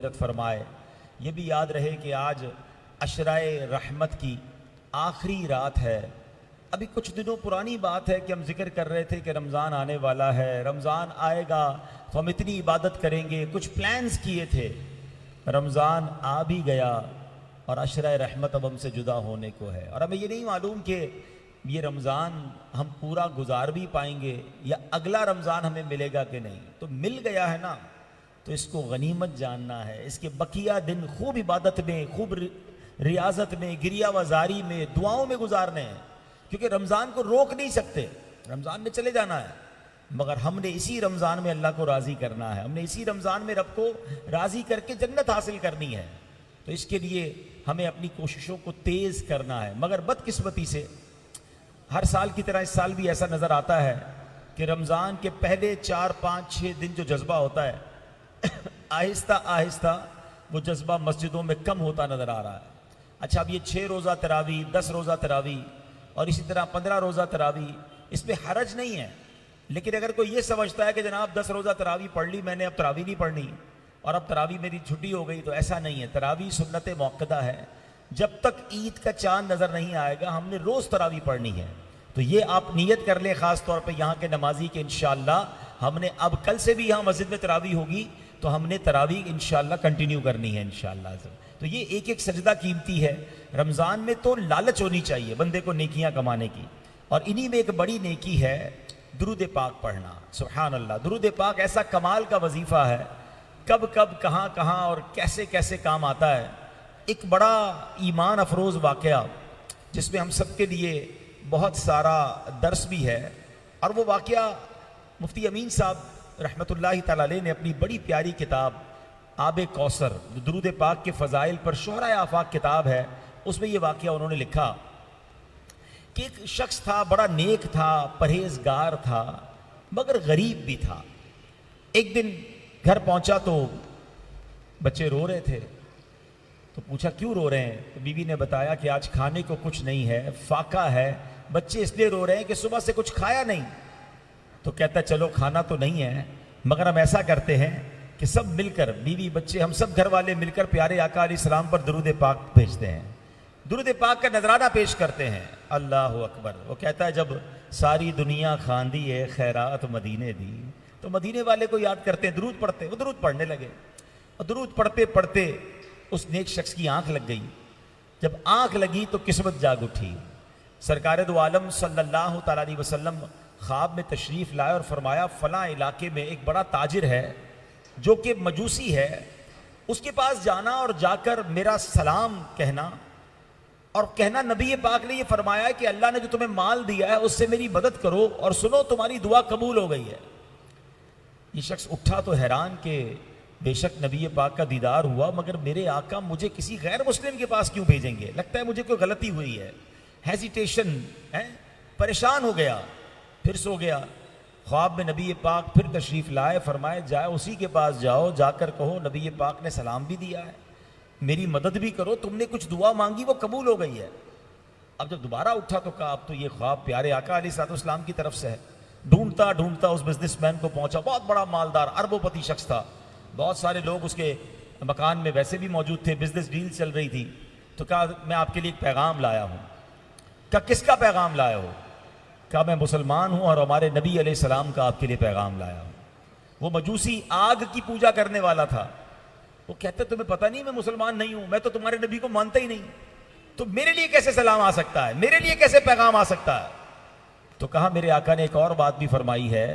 فرمائے۔ یہ بھی یاد رہے کہ آج عشرۂ رحمت کی آخری رات ہے۔ ابھی کچھ دنوں پرانی بات ہے کہ ہم ذکر کر رہے تھے کہ رمضان آنے والا ہے، رمضان آئے گا تو ہم اتنی عبادت کریں گے، کچھ پلانز کیے تھے۔ رمضان آ بھی گیا اور عشرۂ رحمت اب ہم سے جدا ہونے کو ہے، اور ہمیں یہ نہیں معلوم کہ یہ رمضان ہم پورا گزار بھی پائیں گے یا اگلا رمضان ہمیں ملے گا کہ نہیں۔ تو مل گیا ہے نا، تو اس کو غنیمت جاننا ہے، اس کے بقیہ دن خوب عبادت میں، خوب ریاضت میں، گریہ وزاری میں، دعاؤں میں گزارنے ہیں، کیونکہ رمضان کو روک نہیں سکتے، رمضان میں چلے جانا ہے، مگر ہم نے اسی رمضان میں اللہ کو راضی کرنا ہے، ہم نے اسی رمضان میں رب کو راضی کر کے جنت حاصل کرنی ہے۔ تو اس کے لیے ہمیں اپنی کوششوں کو تیز کرنا ہے، مگر بدقسمتی سے ہر سال کی طرح اس سال بھی ایسا نظر آتا ہے کہ رمضان کے پہلے 4 5 6 دن جو جذبہ ہوتا ہے، آہستہ آہستہ وہ جذبہ مسجدوں میں کم ہوتا نظر آ رہا ہے۔ اچھا، اب یہ 6 روزہ تراویح، 10 روزہ تراویح اور اسی طرح 15 روزہ تراویح، اس پہ حرج نہیں ہے، لیکن اگر کوئی یہ سمجھتا ہے کہ جناب 10 روزہ تراویح پڑھ لی میں نے، اب تراویح نہیں پڑھنی اور اب تراویح میری چھٹی ہو گئی، تو ایسا نہیں ہے۔ تراویح سنت موقدہ ہے، جب تک عید کا چاند نظر نہیں آئے گا ہم نے روز تراویح پڑھنی ہے۔ تو یہ آپ نیت کر لیں، خاص طور پہ یہاں کے نمازی، کہ انشاءاللہ ہم نے اب کل سے بھی یہاں مسجد میں تراویح ہوگی تو ہم نے تراویح انشاءاللہ کنٹینیو کرنی ہے انشاءاللہ۔ تو یہ ایک ایک سجدہ قیمتی ہے۔ رمضان میں تو لالچ ہونی چاہیے بندے کو نیکیاں کمانے کی، اور انہی میں ایک بڑی نیکی ہے درود پاک پڑھنا۔ سبحان اللہ، درود پاک ایسا کمال کا وظیفہ ہے، کب کب کہاں کہاں اور کیسے کیسے کام آتا ہے۔ ایک بڑا ایمان افروز واقعہ جس میں ہم سب کے لیے بہت سارا درس بھی ہے، اور وہ واقعہ مفتی امین صاحب رحمۃ اللہ تعالی علیہ نے اپنی بڑی پیاری کتاب آب کوثر، درود پاک کے فضائل پر شہرۂ آفاق کتاب ہے، اس میں یہ واقعہ انہوں نے لکھا کہ ایک شخص تھا، بڑا نیک تھا، پرہیزگار تھا، مگر غریب بھی تھا۔ ایک دن گھر پہنچا تو بچے رو رہے تھے، تو پوچھا کیوں رو رہے ہیں؟ تو بیوی نے بتایا کہ آج کھانے کو کچھ نہیں ہے، فاقہ ہے، بچے اس لیے رو رہے ہیں کہ صبح سے کچھ کھایا نہیں۔ تو کہتا ہے چلو کھانا تو نہیں ہے، مگر ہم ایسا کرتے ہیں کہ سب مل کر، بیوی بچے، ہم سب گھر والے مل کر پیارے آقا علیہ السلام پر درود پاک بھیجتے ہیں، درود پاک کا نذرانہ پیش کرتے ہیں۔ اللہ اکبر۔ وہ کہتا ہے جب ساری دنیا خواندی ہے خیرات مدینے دی، تو مدینے والے کو یاد کرتے ہیں، درود پڑھتے ہیں۔ وہ درود پڑھنے لگے، اور درود پڑھتے پڑھتے اس نیک شخص کی آنکھ لگ گئی۔ جب آنکھ لگی تو قسمت جاگ اٹھی۔ سرکار دو عالم صلی اللہ تعالیٰ علیہ وسلم خواب میں تشریف لائے اور فرمایا فلاں علاقے میں ایک بڑا تاجر ہے جو کہ مجوسی ہے، اس کے پاس جانا اور جا کر میرا سلام کہنا، اور کہنا نبی پاک نے یہ فرمایا ہے کہ اللہ نے جو تمہیں مال دیا ہے اس سے میری مدد کرو، اور سنو تمہاری دعا قبول ہو گئی ہے۔ یہ شخص اٹھا تو حیران کہ بے شک نبی پاک کا دیدار ہوا، مگر میرے آقا مجھے کسی غیر مسلم کے پاس کیوں بھیجیں گے؟ لگتا ہے مجھے کوئی غلطی ہوئی ہے، ہیزیٹیشن ہے، پریشان ہو گیا، پھر سو گیا۔ خواب میں نبی پاک پھر تشریف لائے، فرمائے جاؤ اسی کے پاس جاؤ، جا کر کہو نبی پاک نے سلام بھی دیا ہے، میری مدد بھی کرو، تم نے کچھ دعا مانگی وہ قبول ہو گئی ہے۔ اب جب دوبارہ اٹھا تو کہا اب تو یہ خواب پیارے آقا علیہ السلام کی طرف سے ہے۔ ڈھونڈتا ڈھونڈتا اس بزنس مین کو پہنچا، بہت بڑا مالدار اربوں پتی شخص تھا، بہت سارے لوگ اس کے مکان میں ویسے بھی موجود تھے، بزنس ڈیل چل رہی تھی۔ تو کہا میں آپ کے لیے ایک پیغام لایا ہوں۔ کہا کس کا پیغام لائے ہو؟ کہا میں مسلمان ہوں اور ہمارے نبی علیہ السلام کا آپ کے لیے پیغام لایا ہوں۔ وہ مجوسی آگ کی پوجا کرنے والا تھا، وہ کہتا تمہیں پتہ نہیں میں مسلمان نہیں ہوں، میں تو تمہارے نبی کو مانتا ہی نہیں، تو میرے لیے کیسے سلام آ سکتا ہے، میرے لیے کیسے پیغام آ سکتا ہے؟ تو کہا میرے آقا نے ایک اور بات بھی فرمائی ہے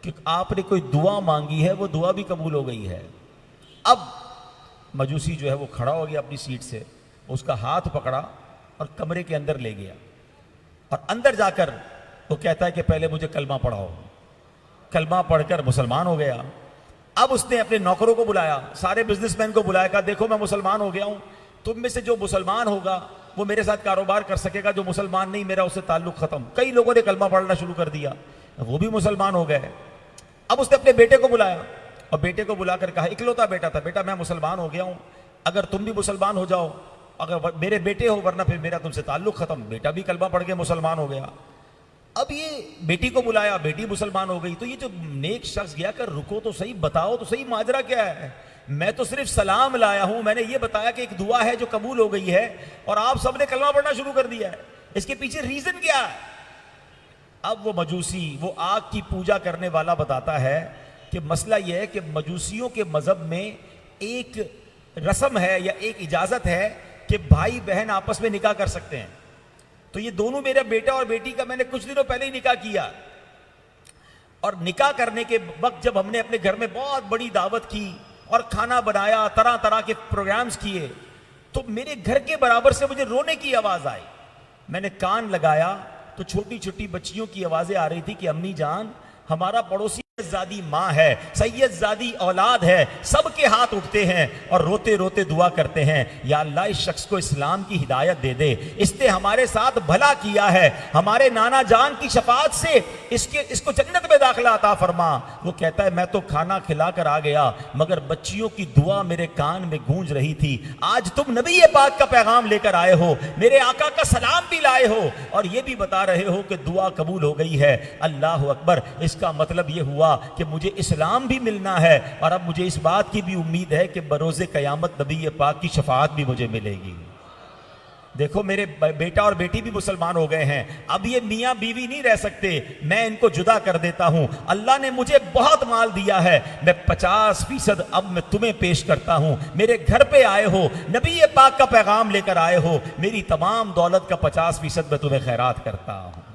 کہ آپ نے کوئی دعا مانگی ہے، وہ دعا بھی قبول ہو گئی ہے۔ اب مجوسی جو ہے وہ کھڑا ہو گیا اپنی سیٹ سے، اس کا ہاتھ پکڑا اور کمرے کے اندر لے گیا، اور اندر جا کر وہ کہتا ہے کہ پہلے مجھے کلمہ پڑھاؤ۔ کلمہ پڑھ کر مسلمان ہو گیا۔ اب اس نے اپنے نوکروں کو بلایا، سارے بزنس مین کو بلایا، کہا دیکھو میں مسلمان ہو گیا ہوں، تم میں سے جو مسلمان ہوگا وہ میرے ساتھ کاروبار کر سکے گا، جو مسلمان نہیں میرا اس سے تعلق ختم۔ کئی لوگوں نے کلمہ پڑھنا شروع کر دیا، وہ بھی مسلمان ہو گئے۔ اب اس نے اپنے بیٹے کو بلایا اور بیٹے کو بلا کر کہا، اکلوتا بیٹا تھا، بیٹا میں مسلمان ہو گیا ہوں، اگر تم بھی مسلمان ہو جاؤ، اگر میرے بیٹے ہو، ورنہ پھر میرا تم سے تعلق ختم۔ بیٹا بھی کلمہ پڑھ کے مسلمان ہو گیا۔ اب یہ بیٹی کو بلایا، بیٹی مسلمان ہو گئی۔ تو یہ جو نیک شخص گیا کر رکو تو صحیح، بتاؤ تو صحیح ماجرا کیا ہے؟ میں تو صرف سلام لایا ہوں، میں نے یہ بتایا کہ ایک دعا ہے جو قبول ہو گئی ہے اور آپ سب نے کلمہ پڑھنا شروع کر دیا ہے، اس کے پیچھے ریزن کیا ہے؟ اب وہ مجوسی، وہ آگ کی پوجا کرنے والا بتاتا ہے کہ مسئلہ یہ ہے کہ مجوسیوں کے مذہب میں ایک رسم ہے یا ایک اجازت ہے کہ بھائی بہن آپس میں نکاح کر سکتے ہیں. تو یہ دونوں، میرا بیٹا اور بیٹی کا میں نے کچھ دنوں پہلے ہی نکاح کیا، اور نکاح کرنے کے وقت جب ہم نے اپنے گھر میں بہت بڑی دعوت کی اور کھانا بنایا، طرح طرح کے پروگرامز کیے، تو میرے گھر کے برابر سے مجھے رونے کی آواز آئی. میں نے کان لگایا تو چھوٹی چھوٹی بچیوں کی آوازیں آ رہی تھی کہ امی جان ہمارا پڑوسی زادی ماں ہے، سید زادی اولاد ہے. سب کے ہاتھ اٹھتے ہیں اور روتے روتے دعا کرتے ہیں، یا اللہ اس شخص کو اسلام کی ہدایت دے دے، اس نے ہمارے ساتھ بھلا کیا ہے، ہمارے نانا جان کی شفاعت سے اس کو جنت میں داخلہ عطا فرما. وہ کہتا ہے میں تو کھانا کھلا کر آ گیا مگر بچیوں کی دعا میرے کان میں گونج رہی تھی. آج تم نبی پاک کا پیغام لے کر آئے ہو، میرے آقا کا سلام بھی لائے ہو اور یہ بھی بتا رہے ہو کہ دعا قبول ہو گئی ہے. اللہ اکبر. اس کا مطلب یہ ہوا کہ مجھے اسلام بھی ملنا ہے اور اب مجھے اس بات کی بھی امید ہے کہ بروز قیامت نبی پاک کی شفاعت بھی مجھے ملے گی. دیکھو میرے بیٹا اور بیٹی بھی مسلمان ہو گئے ہیں، اب یہ میاں بیوی نہیں رہ سکتے، میں ان کو جدا کر دیتا ہوں. اللہ نے مجھے بہت مال دیا ہے، میں 50% اب میں تمہیں پیش کرتا ہوں. میرے گھر پہ آئے ہو، نبی پاک کا پیغام لے کر آئے ہو، میری تمام دولت کا 50% میں تمہیں خیرات کرتا ہوں.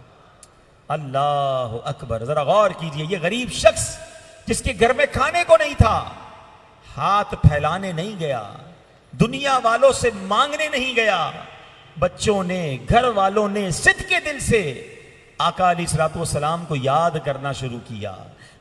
اللہ اکبر. ذرا غور کیجئے، یہ غریب شخص جس کے گھر میں کھانے کو نہیں تھا، ہاتھ پھیلانے نہیں گیا، دنیا والوں سے مانگنے نہیں گیا، بچوں نے، گھر والوں نے صدق کے دل سے آقا علیہ الصلوۃ والسلام کو یاد کرنا شروع کیا،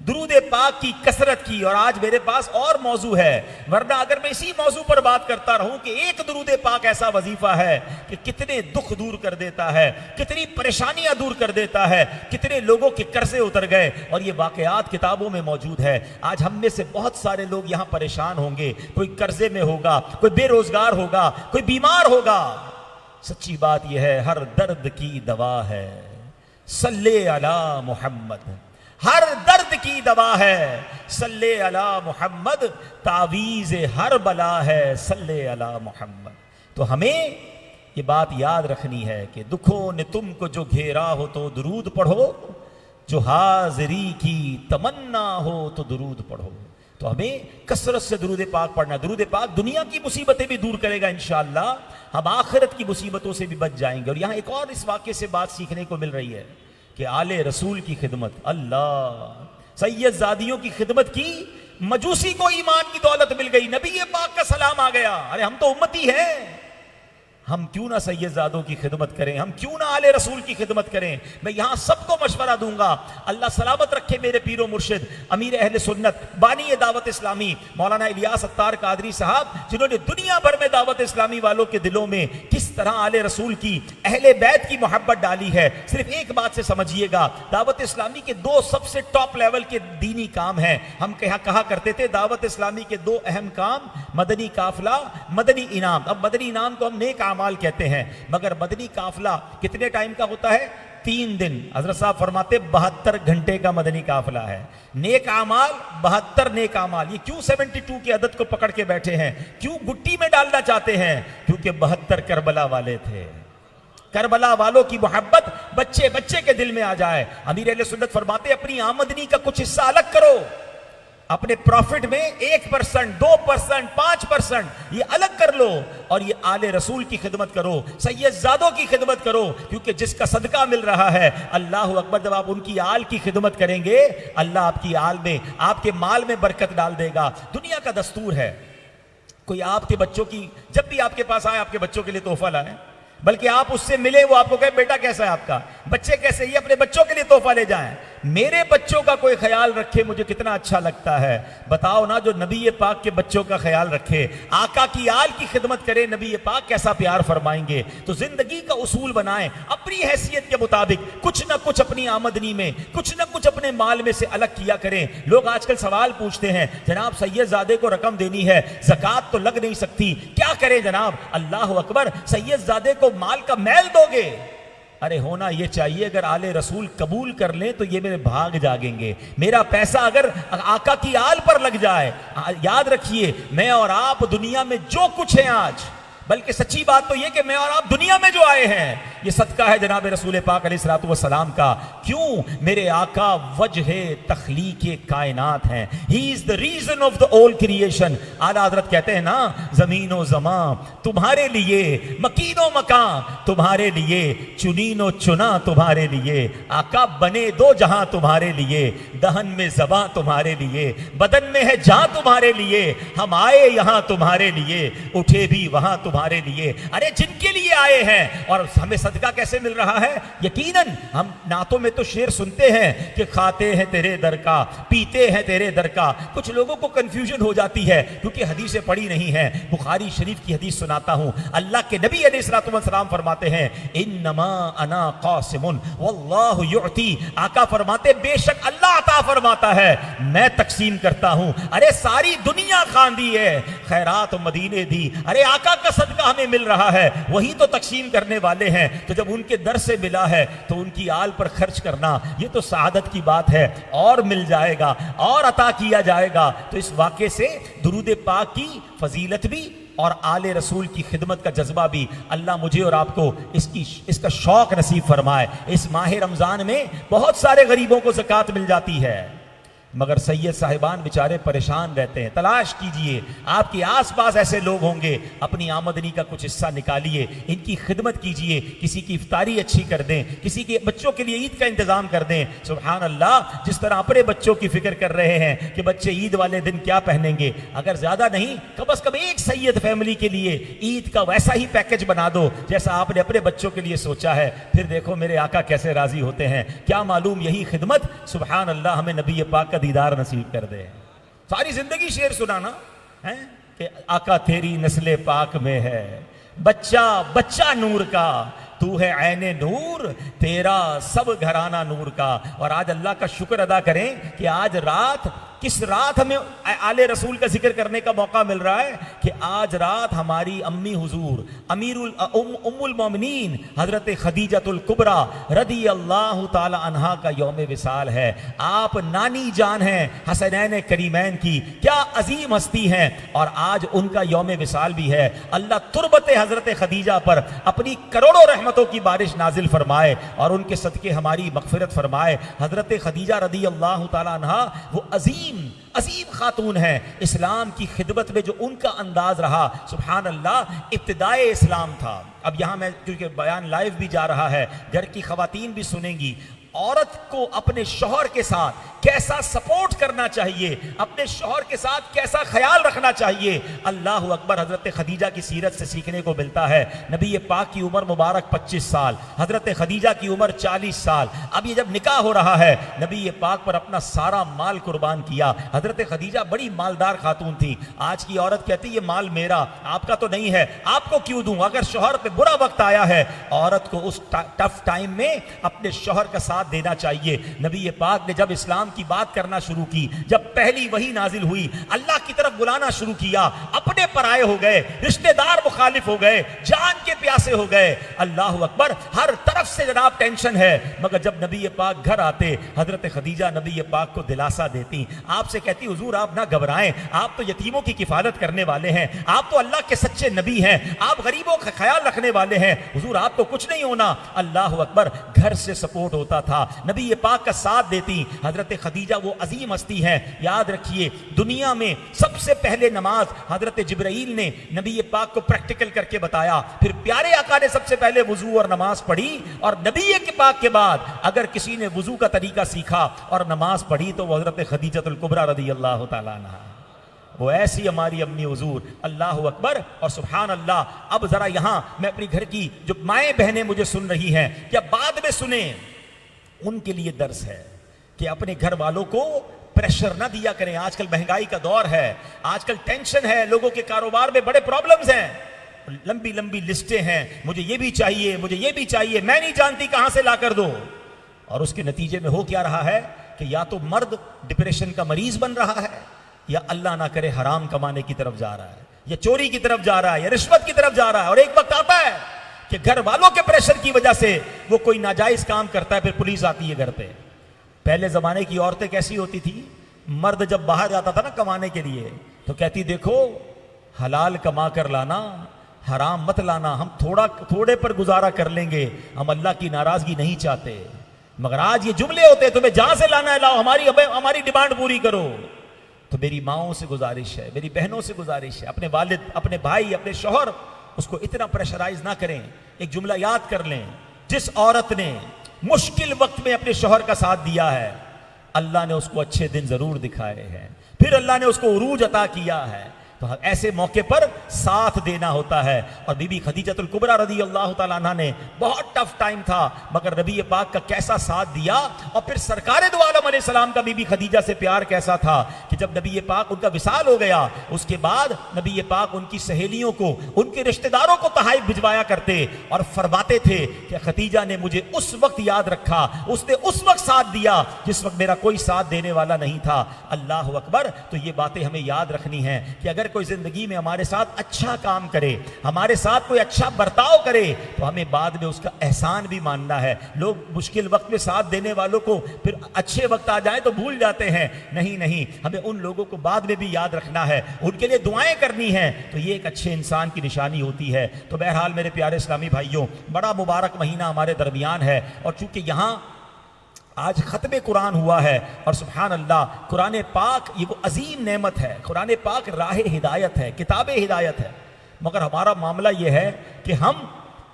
درود پاک کی کثرت کی. اور آج میرے پاس اور موضوع ہے، ورنہ اگر میں اسی موضوع پر بات کرتا رہوں کہ ایک درود پاک ایسا وظیفہ ہے کہ کتنے دکھ دور کر دیتا ہے، کتنی پریشانیاں دور کر دیتا ہے، کتنے لوگوں کے قرضے اتر گئے. اور یہ واقعات کتابوں میں موجود ہے. آج ہم میں سے بہت سارے لوگ یہاں پریشان ہوں گے، کوئی قرضے میں ہوگا، کوئی بے روزگار ہوگا، کوئی بیمار ہوگا. سچی بات یہ ہے، ہر درد کی دوا ہے صلی علی محمد. ہر درد کی دوا ہے صلی علی محمد، تعویذ ہر بلا ہے صلی علی محمد. تو ہمیں یہ بات یاد رکھنی ہے کہ دکھوں نے تم کو جو گھیرا ہو تو درود پڑھو، جو حاضری کی تمنا ہو تو درود پڑھو. تو ہمیں کثرت سے درود پاک پڑھنا. درود پاک دنیا کی مصیبتیں بھی دور کرے گا انشاءاللہ، ہم آخرت کی مصیبتوں سے بھی بچ جائیں گے. اور یہاں ایک اور اس واقعے سے بات سیکھنے کو مل رہی ہے کہ آل رسول کی خدمت، اللہ سید زادیوں کی خدمت کی. مجوسی کو ایمان کی دولت مل گئی، نبی پاک کا سلام آ گیا. ارے ہم تو امتی ہیں، ہم کیوں نہ سید زادوں کی خدمت کریں، ہم کیوں نہ آل رسول کی خدمت کریں. میں یہاں سب کو مشورہ دوں گا، اللہ سلامت رکھے میرے پیر و مرشد امیر اہل سنت بانی دعوت اسلامی مولانا الیاس اتار قادری صاحب، جنہوں نے دنیا بھر میں دعوت اسلامی والوں کے دلوں میں کس طرح آل رسول کی، اہل بیت کی محبت ڈالی ہے. صرف ایک بات سے سمجھیے گا، دعوت اسلامی کے دو سب سے ٹاپ لیول کے دینی کام ہیں. ہم کہا کرتے تھے دعوت اسلامی کے دو اہم کام، مدنی قافلہ، مدنی انعام. اب مدنی انعام کو ہم نیک اعمال کہتے ہیں، مگر مدنی قافلہ کتنے ٹائم کا ہوتا ہے؟ 3 دن. حضرت صاحب فرماتے 72 گھنٹے کا مدنی قافلہ ہے. نیک اعمال 72 نیک اعمال. یہ کیوں 72 کی عدد کو پکڑ کے بیٹھے ہیں، کیوں گٹی میں ڈالنا چاہتے ہیں؟ کیونکہ 72 کربلا والے تھے. کربلا والوں کی محبت بچے بچے کے دل میں آ جائے. امیر اہل سنت فرماتے اپنی آمدنی کا کچھ حصہ الگ کرو، اپنے پروفٹ میں 1%، 2%، 5% یہ الگ کر لو اور یہ آل رسول کی خدمت کرو، سید زادوں کی خدمت کرو. کیونکہ جس کا صدقہ مل رہا ہے، اللہ اکبر، جب آپ ان کی آل کی خدمت کریں گے، اللہ آپ کی آل میں، آپ کے مال میں برکت ڈال دے گا. دنیا کا دستور ہے، کوئی آپ کے بچوں کی، جب بھی آپ کے پاس آئے آپ کے بچوں کے لیے تحفہ لائیں، بلکہ آپ اس سے ملے، وہ آپ کو کہے بیٹا کیسا ہے آپ کا، بچے کیسے، یہ اپنے بچوں کے لیے تحفہ لے جائیں. میرے بچوں کا کوئی خیال رکھے مجھے کتنا اچھا لگتا ہے. بتاؤ نا، جو نبی پاک کے بچوں کا خیال رکھے، آقا کی آل کی خدمت کرے، نبی پاک کیسا پیار فرمائیں گے. تو زندگی کا اصول بنائیں اپنی حیثیت کے مطابق، کچھ نہ کچھ اپنی آمدنی میں، کچھ نہ کچھ اپنے مال میں سے الگ کیا کریں. لوگ آج کل سوال پوچھتے ہیں، جناب سید زادے کو رقم دینی ہے، زکوٰۃ تو لگ نہیں سکتی، کیا کریں جناب؟ اللہ اکبر، سید زادے کو مال کا میل دو گے، ارے ہونا یہ چاہیے اگر آل رسول قبول کر لیں تو یہ میرے بھاگ جاگیں گے. میرا پیسہ اگر آقا کی آل پر لگ جائے, یاد رکھیے میں اور آپ دنیا میں جو کچھ ہیں آج, بلکہ سچی بات تو یہ کہ میں اور آپ دنیا میں جو آئے ہیں یہ صدقہ ہے جناب رسول پاک علیہ الصلوۃ والسلام کا. کیوں؟ میرے آقا وجہ تخلیق کائنات ہیں. ہی از the reason of the all creation. اعلیٰ حضرت کہتے ہیں نا, زمین و زمان تمہارے لیے, مکین و مکان تمہارے لیے, چنین و چنا تمہارے لیے. آقا بنے دو جہاں تمہارے لیے, دہن میں زباں تمہارے لیے, بدن میں ہے جہاں تمہارے لیے. ہم آئے یہاں تمہارے لیے, اٹھے بھی وہاں تمہارے لیے. ارے جن کے لیے آئے ہیں, اور ہمیں صدقہ کیسے مل رہا ہے؟ یقیناً ہم نعتوں میں تو شعر سنتے ہیں کہ کھاتے ہیں تیرے در کا, پیتے ہیں تیرے در کا. کچھ لوگوں کو کنفیوژن ہو جاتی ہے کیونکہ حدیثیں پڑھی نہیں ہیں. بخاری شریف کی حدیث سناتا ہوں. اللہ کے نبی علیہ الصلوۃ والسلام فرماتے ہیں انما انا قاسم واللہ یعطی. آقا فرماتے بے شک اللہ عطا فرماتا ہے, میں تقسیم کرتا ہوں. ارے ساری دنیا خاندی ہے, خیرات مدینے دی. ارے آقا کا صدقہ ہمیں مل رہا ہے, وہی تو تقسیم کرنے والے ہیں. تو جب ان کے در سے ملا ہے تو ان کی آل پر خرچ کرنا یہ تو سعادت کی بات ہے. اور مل جائے گا اور عطا کیا جائے گا. تو اس واقعے سے درود پاک کی فضیلت بھی اور آل رسول کی خدمت کا جذبہ بھی اللہ مجھے اور آپ کو اس کا شوق نصیب فرمائے. اس ماہ رمضان میں بہت سارے غریبوں کو زکوٰۃ مل جاتی ہے, مگر سید صاحبان بیچارے پریشان رہتے ہیں. تلاش کیجئے, آپ کے آس پاس ایسے لوگ ہوں گے, اپنی آمدنی کا کچھ حصہ نکالیے, ان کی خدمت کیجئے. کسی کی افطاری اچھی کر دیں, کسی کے بچوں کے لیے عید کا انتظام کر دیں. سبحان اللہ, جس طرح اپنے بچوں کی فکر کر رہے ہیں کہ بچے عید والے دن کیا پہنیں گے, اگر زیادہ نہیں کم از کم ایک سید فیملی کے لیے عید کا ویسا ہی پیکج بنا دو جیسا آپ نے اپنے بچوں کے لیے سوچا ہے. پھر دیکھو میرے آقا کیسے راضی ہوتے ہیں. کیا معلوم یہی خدمت سبحان اللہ ہمیں نبی پاک کا دیدار نصیب کر دے. ساری زندگی شعر سنانا ہے کہ آقا تیری نسل پاک میں ہے, بچہ بچہ نور کا, تو ہے عین نور, تیرا سب گھرانہ نور کا. اور آج اللہ کا شکر ادا کریں کہ آج رات, کس رات ہمیں آل رسول کا ذکر کرنے کا موقع مل رہا ہے کہ آج رات ہماری امی حضور ام المومنین حضرت خدیجۃ الکبریٰ رضی اللہ تعالی عنہا کا یوم وصال ہے. آپ نانی جان ہیں حسنین کریمین کی, کیا عظیم ہستی ہیں, اور آج ان کا یوم وصال بھی ہے. اللہ تربت حضرت خدیجہ پر اپنی کروڑوں رحمتوں کی بارش نازل فرمائے اور ان کے صدقے ہماری مغفرت فرمائے. حضرت خدیجہ رضی اللہ تعالی عنہا وہ عظیم خاتون ہیں. اسلام کی خدمت میں جو ان کا انداز رہا, سبحان اللہ, ابتدائے اسلام تھا. اب یہاں میں کیونکہ بیان لائیو بھی جا رہا ہے, گھر کی خواتین بھی سنیں گی. عورت کو اپنے شوہر کے ساتھ کیسا سپورٹ کرنا چاہیے, اپنے شوہر کے ساتھ کیسا خیال رکھنا چاہیے, اللہ اکبر, حضرت خدیجہ کی سیرت سے سیکھنے کو ملتا ہے. نبی پاک کی عمر مبارک 25 سال, حضرت خدیجہ کی عمر 40 سال. اب یہ جب نکاح ہو رہا ہے, نبی پاک پر اپنا سارا مال قربان کیا. حضرت خدیجہ بڑی مالدار خاتون تھی. آج کی عورت کہتی یہ مال میرا, آپ کا تو نہیں ہے, آپ کو کیوں دوں. اگر شوہر پہ برا وقت آیا ہے, عورت کو اس ٹف ٹائم میں اپنے شوہر کا ساتھ دینا چاہیے. نبی پاک نے جب اسلام کی بات کرنا شروع کی, جب پہلی وحی نازل ہوئی, اللہ کی طرف بلانا شروع کیا, اپنے پرائے ہو گئے, رشتہ دار مخالف ہو گئے, جان کے پیاسے ہو گئے. اللہ اکبر, ہر طرف سے جناب ٹینشن ہے. مگر جب نبی پاک گھر آتے, حضرت خدیجہ نبی پاک کو دلاسا دیتی, آپ سے کہتی حضور آپ نہ گھبرائیں, آپ تو یتیموں کی کفالت کرنے والے ہیں, آپ تو اللہ کے سچے نبی ہیں, آپ غریبوں کا خیال رکھنے والے ہیں, حضور آپ کو کچھ نہیں ہونا. اللہ اکبر, گھر سے سپورٹ ہوتا تھا, نبی پاک کا ساتھ دیتی. حضرت خدیجہ وہ عظیم ہستی ہے. یاد رکھیے, دنیا میں سب سے پہلے نماز حضرت جبرائیل نے نبی پاک کو پریکٹیکل کر کے بتایا. پھر پیارے آقا نے سب سے پہلے وضو اور نماز پڑھی, اور نبی کے پاک کے بعد اگر کسی نے وضو کا طریقہ سیکھا اور نماز پڑھی تو وہ حضرت خدیجۃ الکبریٰ رضی اللہ تعالیٰ عنہا. وہ ایسی ہماری امی حضور. اللہ اکبر اور سبحان اللہ. اب ذرا یہاں میں اپنی گھر کی جو مائیں بہنیں مجھے سن رہی ہیں, کیا بعد میں سنیں, ان کے لیے درس ہے کہ اپنے گھر والوں کو پریشر نہ دیا کریں. آج کل مہنگائی کا دور ہے, آج کل ٹینشن ہے, لوگوں کے کاروبار میں بڑے پرابلمز ہیں, لمبی لمبی لسٹیں ہیں, مجھے یہ بھی چاہیے, مجھے یہ بھی چاہیے, میں نہیں جانتی کہاں سے لا کر دو. اور اس کے نتیجے میں ہو کیا رہا ہے کہ یا تو مرد ڈپریشن کا مریض بن رہا ہے, یا اللہ نہ کرے حرام کمانے کی طرف جا رہا ہے, یا چوری کی طرف جا رہا ہے, یا رشوت کی طرف جا رہا ہے. اور ایک وقت آتا ہے کہ گھر والوں کے پریشر کی وجہ سے وہ کوئی ناجائز کام کرتا ہے، پھر پولیس آتی ہے گھر پہ۔ پہلے زمانے کی عورتیں کیسی ہوتی تھی؟ مرد جب باہر جاتا تھا نا کمانے کے لیے تو کہتی دیکھو حلال کما کر لانا، حرام مت لانا، ہم تھوڑے پر گزارا کر لیں گے، ہم اللہ کی ناراضگی نہیں چاہتے۔ مگر آج یہ جملے ہوتے تمہیں جہاں سے لانا ہے لاؤ، ہماری ڈیمانڈ پوری کرو۔ تو میری ماؤں سے گزارش ہے، میری بہنوں سے گزارش ہے، اپنے والد، اپنے بھائی، اپنے شوہر اس کو اتنا پریشرائز نہ کریں۔ ایک جملہ یاد کر لیں، جس عورت نے مشکل وقت میں اپنے شوہر کا ساتھ دیا ہے، اللہ نے اس کو اچھے دن ضرور دکھائے ہیں، پھر اللہ نے اس کو عروج عطا کیا ہے۔ تو ایسے موقع پر ساتھ دینا ہوتا ہے۔ اور بی بی خدیجۃ الکبریٰ رضی اللہ تعالیٰ عنہ نے بہت ٹف ٹائم تھا، مگر نبی پاک کا کیسا ساتھ دیا، اور پھر سرکار دو عالم علیہ السلام کا بی بی خدیجہ سے پیار کیسا تھا کہ جب نبی پاک ان کا وصال ہو گیا، اس کے بعد نبی پاک ان کی سہیلیوں کو، ان کے رشتہ داروں کو تحائف بھجوایا کرتے اور فرماتے تھے کہ خدیجہ نے مجھے اس وقت یاد رکھا، اس نے اس وقت ساتھ دیا جس وقت میرا کوئی ساتھ دینے والا نہیں تھا۔ اللہ اکبر۔ تو یہ باتیں ہمیں یاد رکھنی ہیں کہ اگر کوئی زندگی میں ہمارے ساتھ اچھا کام کرے، ہمارے ساتھ کوئی اچھا برتاؤ کرے، تو ہمیں بعد میں اس کا احسان بھی ماننا ہے۔ لوگ مشکل وقت میں ساتھ دینے والوں کو پھر اچھے وقت آ جائیں تو بھول جاتے ہیں، نہیں، ہمیں ان لوگوں کو بعد میں بھی یاد رکھنا ہے، ان کے لیے دعائیں کرنی ہیں، تو یہ ایک اچھے انسان کی نشانی ہوتی ہے۔ تو بہرحال میرے پیارے اسلامی بھائیوں، بڑا مبارک مہینہ ہمارے درمیان ہے، اور چونکہ یہاں آج ختم قرآن ہوا ہے، اور سبحان اللہ قرآن پاک یہ وہ عظیم نعمت ہے، قرآن پاک راہ ہدایت ہے، کتاب ہدایت ہے، مگر ہمارا معاملہ یہ ہے کہ ہم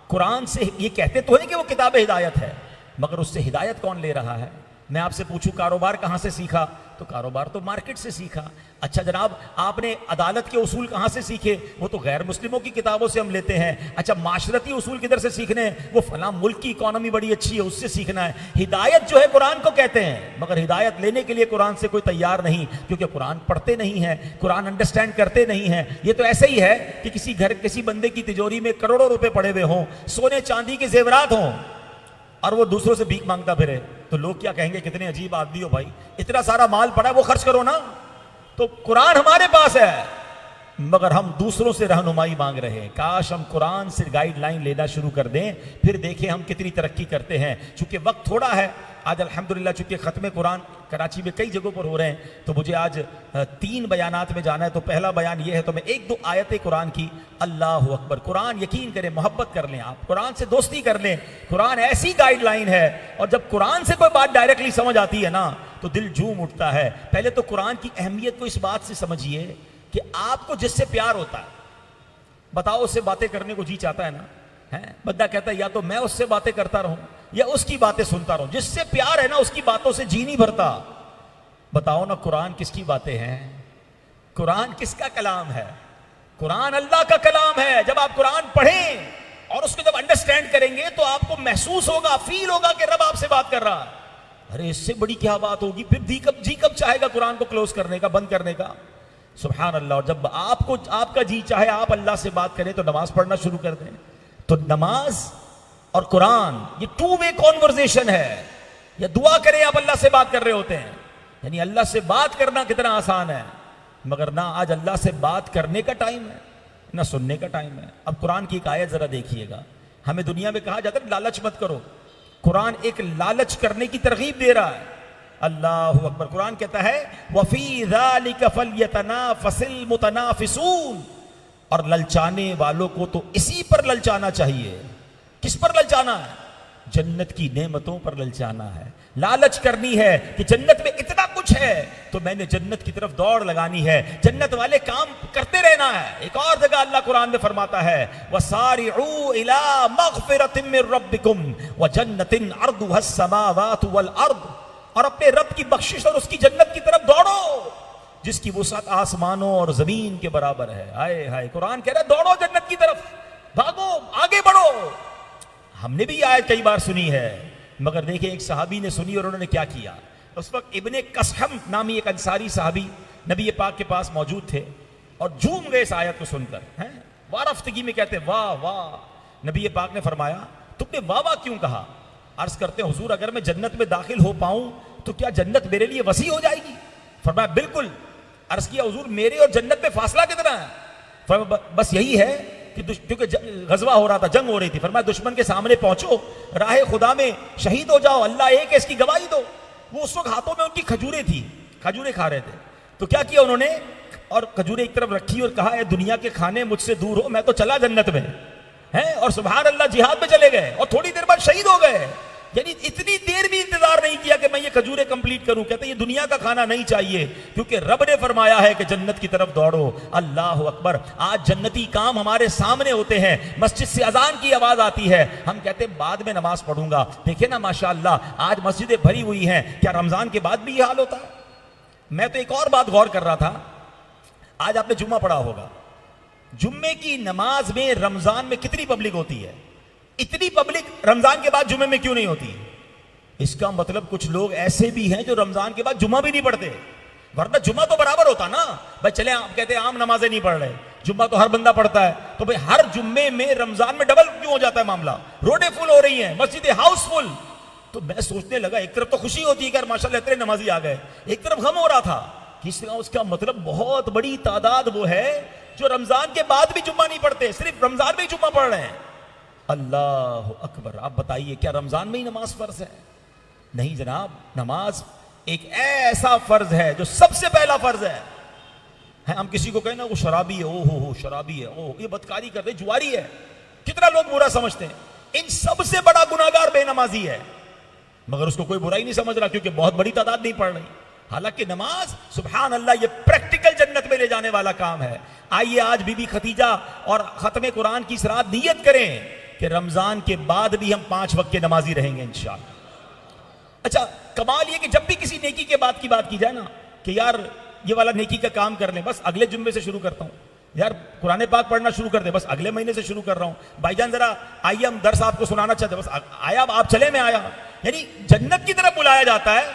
قرآن سے یہ کہتے تو ہیں کہ وہ کتاب ہدایت ہے، مگر اس سے ہدایت کون لے رہا ہے؟ میں آپ سے پوچھوں کاروبار کہاں سے سیکھا؟ تو کاروبار تو مارکیٹ سے سیکھا۔ اچھا جناب آپ نے عدالت کے اصول کہاں سے سیکھے؟ وہ تو غیر مسلموں کی کتابوں سے ہم لیتے ہیں۔ اچھا معاشرتی اصول کدھر سے سیکھنے ہیں؟ وہ فلاں ملک کی اکانومی بڑی اچھی ہے اس سے سیکھنا ہے۔ ہدایت جو ہے قرآن کو کہتے ہیں، مگر ہدایت لینے کے لیے قرآن سے کوئی تیار نہیں، کیونکہ قرآن پڑھتے نہیں ہیں، قرآن انڈرسٹینڈ کرتے نہیں ہیں۔ یہ تو ایسے ہی ہے کہ کسی بندے کی تجوری میں کروڑوں روپے پڑے ہوئے ہوں، سونے چاندی کے زیورات ہوں، اور وہ دوسروں سے بھیک مانگتا پھرے، تو لوگ کیا کہیں گے کتنے عجیب آدمی ہو بھائی، اتنا سارا مال پڑا ہے وہ خرچ کرو نا۔ تو قرآن ہمارے پاس ہے مگر ہم دوسروں سے رہنمائی مانگ رہے ہیں۔ کاش ہم قرآن سے گائیڈ لائن لینا شروع کر دیں، پھر دیکھیں ہم کتنی ترقی کرتے ہیں۔ چونکہ وقت تھوڑا ہے آج الحمدللہ، چونکہ ختم قرآن کراچی میں کئی جگہوں پر ہو رہے ہیں، تو مجھے آج 3 بیانات میں جانا ہے۔ تو پہلا بیان یہ ہے، تو میں 1-2 آیتیں قرآن کی۔ اللہ اکبر۔ قرآن یقین کریں، محبت کر لیں، آپ قرآن سے دوستی کر لیں، قرآن ایسی گائیڈ لائن ہے، اور جب قرآن سے کوئی بات ڈائریکٹلی سمجھ آتی ہے نا تو دل جھوم اٹھتا ہے۔ پہلے تو قرآن کی اہمیت کو اس بات سے سمجھیے کہ آپ کو جس سے پیار ہوتا ہے، بتاؤ اس سے باتیں کرنے کو جی چاہتا ہے نا، بندہ کہتا ہے یا تو میں اس سے باتیں کرتا رہوں یا اس کی باتیں سنتا رہوں، جس سے پیار ہے نا اس کی باتوں سے جی نہیں بھرتا۔ بتاؤ نا قرآن کس کی باتیں ہیں؟ قرآن کس کا کلام ہے؟ قرآن اللہ کا کلام ہے۔ جب آپ قرآن پڑھیں اور اس کو جب انڈرسٹینڈ کریں گے تو آپ کو محسوس ہوگا، فیل ہوگا کہ رب آپ سے بات کر رہا ہے۔ ارے اس سے بڑی کیا بات ہوگی؟ پھر جی کب چاہے گا قرآن کو کلوز کرنے کا، بند کرنے کا؟ سبحان اللہ۔ اور جب آپ کا جی چاہے آپ اللہ سے بات کریں تو نماز پڑھنا شروع کر دیں۔ تو نماز اور قرآن یہ 2 وے کانورزیشن ہے۔ یا دعا کریں آپ اللہ سے بات کر رہے ہوتے ہیں، یعنی اللہ سے بات کرنا کتنا آسان ہے، مگر نہ آج اللہ سے بات کرنے کا ٹائم ہے نہ سننے کا ٹائم ہے۔ اب قرآن کی ایک آیت ذرا دیکھیے گا۔ ہمیں دنیا میں کہا جاتا ہے لالچ مت کرو، قرآن ایک لالچ کرنے کی ترغیب دے رہا ہے۔ اللہ اکبر۔ قرآن کہتا ہے وَفِي ذَلِكَ فَلْيَتَنَافَسِ الْمُتَنَافِسُونَ، اور للچانے والوں کو تو اسی پر للچانا چاہیے۔ کس پر للچانا ہے؟ جنت کی نعمتوں پر للچانا ہے۔ لالچ کرنی ہے کہ جنت میں اتنا کچھ ہے تو میں نے جنت کی طرف دوڑ لگانی ہے، جنت والے کام کرتے رہنا ہے۔ ایک اور جگہ اللہ قرآن میں فرماتا ہے وَسَارِعُوا إِلَىٰ مَغْفِرَةٍ مِّن رَّبِّكُمْ وَجَنَّةٍ عَرْضُهَا السَّمَاوَاتُ وَالْأَرْضُ، اور اپنے رب کی بخشش اور اس کی جنت کی طرف دوڑو جس کی وسعت آسمانوں اور زمین کے برابر ہے۔ ہائے ہائے، قرآن کہہ رہا ہے دوڑو جنت کی طرف، بھاگو، آگے بڑھو۔ ہم نے بھی یہ آیت کئی بار سنی ہے، مگر دیکھیں ایک صحابی نے سنی اور انہوں نے کیا کیا۔ اس وقت ابن قسحم نامی ایک انصاری صحابی نبی پاک کے پاس موجود تھے اور جھوم گئے اس آیت کو سن کر، وارفتگی میں کہتے واہ واہ۔ نبی پاک نے فرمایا تم نے واہ واہ کیوں کہا؟ عرض کرتے ہیں حضور اگر میں جنت میں داخل ہو پاؤں تو کیا جنت میرے لیے وسیع ہو جائے گی؟ فرمایا بالکل۔ عرض کیا حضور میرے اور جنت میں فاصلہ کتنا ہے؟ فرمایا بس یہی ہے کہ کیونکہ غزوہ ہو رہا تھا, جنگ ہو رہی تھی, فرمایا دشمن کے سامنے پہنچو, راہ خدا میں شہید ہو جاؤ, اللہ ایک ہے اس کی گواہی دو. وہ اس وقت ہاتھوں میں ان کی کھجوریں تھی, کھجوریں کھا رہے تھے. تو کیا کیا انہوں نے, اور کھجوریں ایک طرف رکھی اور کہا اے دنیا کے کھانے مجھ سے دور ہو, میں تو چلا جنت میں ہیں, اور سبحان اللہ جہاد میں چلے گئے اور تھوڑی دیر بعد شہید ہو گئے. یعنی اتنی دیر بھی انتظار نہیں کیا کہ میں یہ کھجوریں کمپلیٹ کروں. کہتے ہیں یہ دنیا کا کھانا نہیں چاہیے, کیونکہ رب نے فرمایا ہے کہ جنت کی طرف دوڑو. اللہ اکبر. آج جنتی کام ہمارے سامنے ہوتے ہیں, مسجد سے اذان کی آواز آتی ہے, ہم کہتے ہیں بعد میں نماز پڑھوں گا. دیکھیں نا ماشاءاللہ آج مسجدیں بھری ہوئی ہیں, کیا رمضان کے بعد بھی یہ حال ہوتا ہے؟ میں تو ایک اور بات غور کر رہا تھا, آج آپ نے جمعہ پڑھا ہوگا, جمعے کی نماز میں رمضان میں کتنی پبلک ہوتی ہے؟ اتنی پبلک رمضان کے بعد جمعے میں کیوں نہیں ہوتی؟ اس کا مطلب کچھ لوگ ایسے بھی ہیں جو رمضان کے بعد جمعہ بھی نہیں پڑھتے, ورنہ جمعہ تو برابر ہوتا نا بھائی. چلے آپ کہتے ہیں عام نمازیں نہیں پڑھ رہے, جمعہ تو ہر بندہ پڑھتا ہے, تو بھائی ہر جمعے میں رمضان میں ڈبل کیوں ہو جاتا ہے معاملہ؟ روڈیں فل ہو رہی ہیں, مسجدیں ہاؤس فل. تو میں سوچنے لگا ایک طرف تو خوشی ہوتی ہے کہ ماشاءاللہ اتنے نمازی آ گئے, ایک طرف غم ہو رہا تھا کہ اس کا مطلب بہت بڑی تعداد وہ ہے جو رمضان کے بعد بھی جمعہ نہیں پڑھتے, صرف رمضان میں ہی جمعہ پڑھ رہے ہیں. اللہ اکبر. آپ بتائیے کیا رمضان میں ہی نماز فرض ہے؟ نہیں جناب, نماز ایک ایسا فرض ہے جو سب سے پہلا فرض ہے. ہم کسی کو کہیں نا وہ شرابی ہے, او ہو شرابی ہے, او یہ بدکاری کر رہے, جواری ہے, کتنا لوگ برا سمجھتے ہیں. ان سب سے بڑا گناہگار بے نمازی ہے, مگر اس کو کوئی برائی نہیں سمجھ رہا کیونکہ بہت بڑی تعداد نہیں پڑھ رہی. حالانکہ نماز سبحان اللہ یہ پریکٹیکل جنت میں لے جانے والا کام ہے. آئیے آج بی بی خدیجہ اور ختم قرآن کی اس رات نیت کریں کہ رمضان کے بعد بھی ہم 5 وقت کے نمازی رہیں گے انشاءاللہ. اچھا کمال یہ کہ جب بھی کسی نیکی کے بات کی جائے نا کہ یار یہ والا نیکی کا کام کر لیں, بس اگلے جمعے سے شروع کرتا ہوں, یار قرآن پاک پڑھنا شروع کر دیں, بس اگلے مہینے سے شروع کر رہا ہوں, بھائی جان ذرا آئیے ہم درس آپ کو سنانا چاہتے ہیں, بس آیا آپ چلے میں آیا. یعنی جنت کی طرف بلایا جاتا ہے.